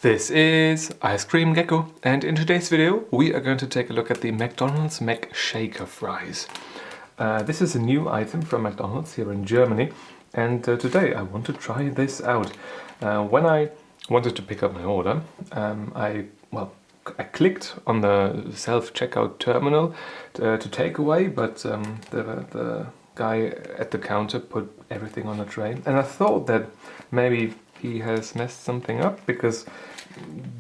This is Ice Cream Gecko, and in today's video we are going to take a look at the McDonald's McShaker fries. This is a new item from McDonald's here in Germany, and today I want to try this out. When I wanted to pick up my order, I clicked on the self-checkout terminal to take away, but the guy at the counter put everything on a tray, and I thought that maybe he has messed something up, because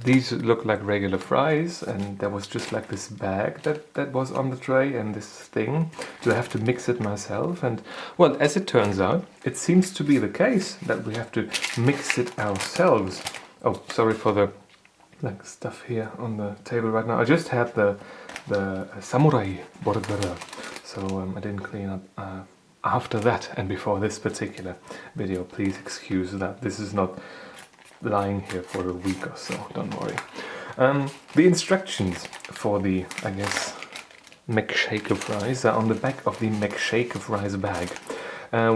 these look like regular fries and there was just like this bag that was on the tray and this thing. Do I have to mix it myself? And well, as it turns out, it seems to be the case that we have to mix it ourselves. Oh, sorry for the stuff here on the table right now. I just had the samurai burger, so I didn't clean up after that and before this particular video. Please excuse that. This is not lying here for a week or so, don't worry. The instructions for the, I guess, McShaker fries are on the back of the McShaker fries bag.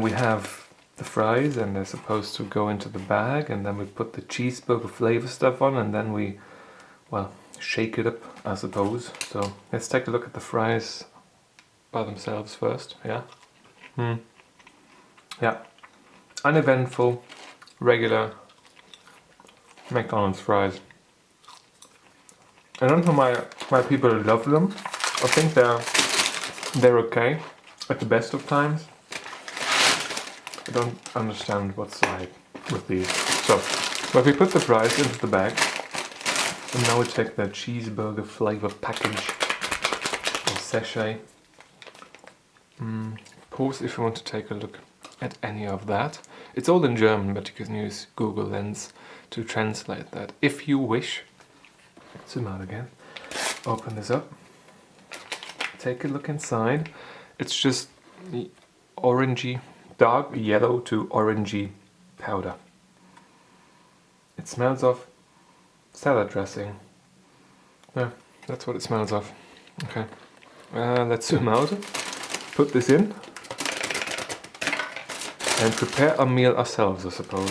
We have the fries and they're supposed to go into the bag, and then we put the cheeseburger flavor stuff on, and then we, well, shake it up, I suppose. So let's take a look at the fries by themselves first, yeah? Yeah, uneventful, regular McDonald's fries. I don't know why people love them. I think they're okay at the best of times. I don't understand what's like with these. So we put the fries into the bag, and now we take the cheeseburger flavor package or sachet. Pause if you want to take a look at any of that. It's all in German, but you can use Google Lens to translate that if you wish. Zoom out again. Open this up. Take a look inside. It's just orangey, dark yellow to orangey powder. It smells of salad dressing. Yeah, that's what it smells of. Okay. Let's zoom out. Put this in and prepare a meal ourselves, I suppose.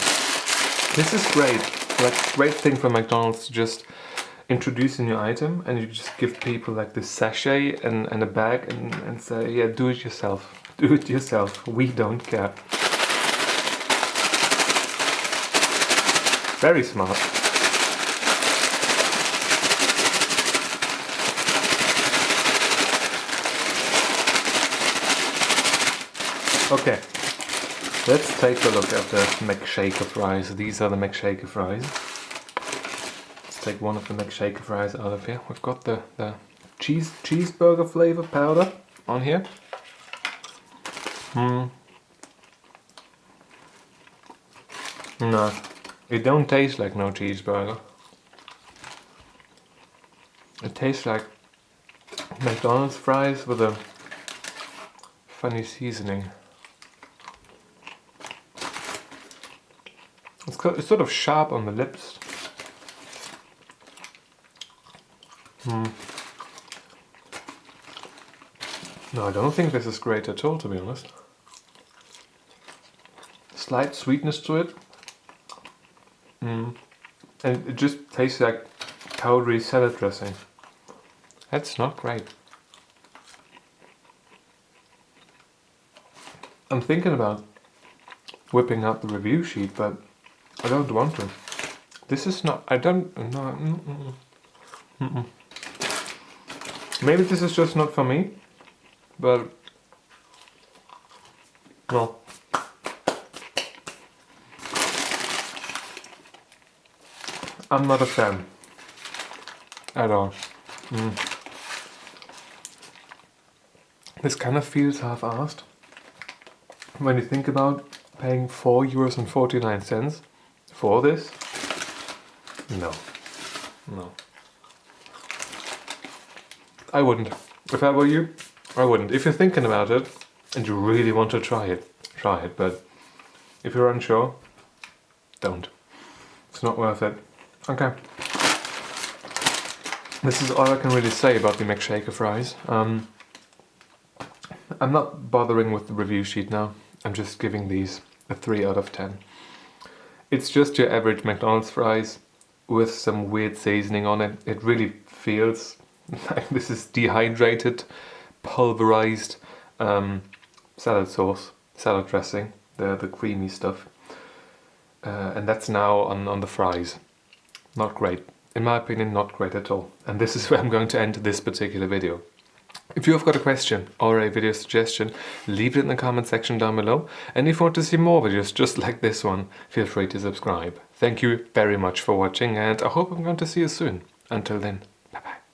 This is great. Like, great thing for McDonald's to just introduce a new item, and you just give people like this sachet and a bag and say, yeah, do it yourself. Do it yourself. We don't care. Very smart. Okay. Let's take a look at the McShaker fries. These are the McShaker fries. Let's take one of the McShaker fries out of here. We've got the cheeseburger flavor powder on here. No, it don't taste like no cheeseburger. It tastes like McDonald's fries with a funny seasoning. It's sort of sharp on the lips. No, I don't think this is great at all, to be honest. Slight sweetness to it. And it just tastes like powdery salad dressing. That's not great. I'm thinking about whipping out the review sheet, but I don't want to. This is not, I don't, no. Maybe this is just not for me, but no. I'm not a fan at all. This kind of feels half-assed when you think about paying €4.49 for this. No. I wouldn't. If I were you, I wouldn't. If you're thinking about it and you really want to try it. But if you're unsure, don't. It's not worth it. Okay. This is all I can really say about the McShaker fries. I'm not bothering with the review sheet now. I'm just giving these a 3 out of 10. It's just your average McDonald's fries. with some weird seasoning on it. It really feels like this is dehydrated, pulverized salad sauce, salad dressing, the creamy stuff. And that's now on the fries. Not great. In my opinion, not great at all. And this is where I'm going to end this particular video. If you have got a question or a video suggestion, leave it in the comment section down below. And if you want to see more videos just like this one, feel free to subscribe. Thank you very much for watching, and I hope I'm going to see you soon. Until then, bye bye.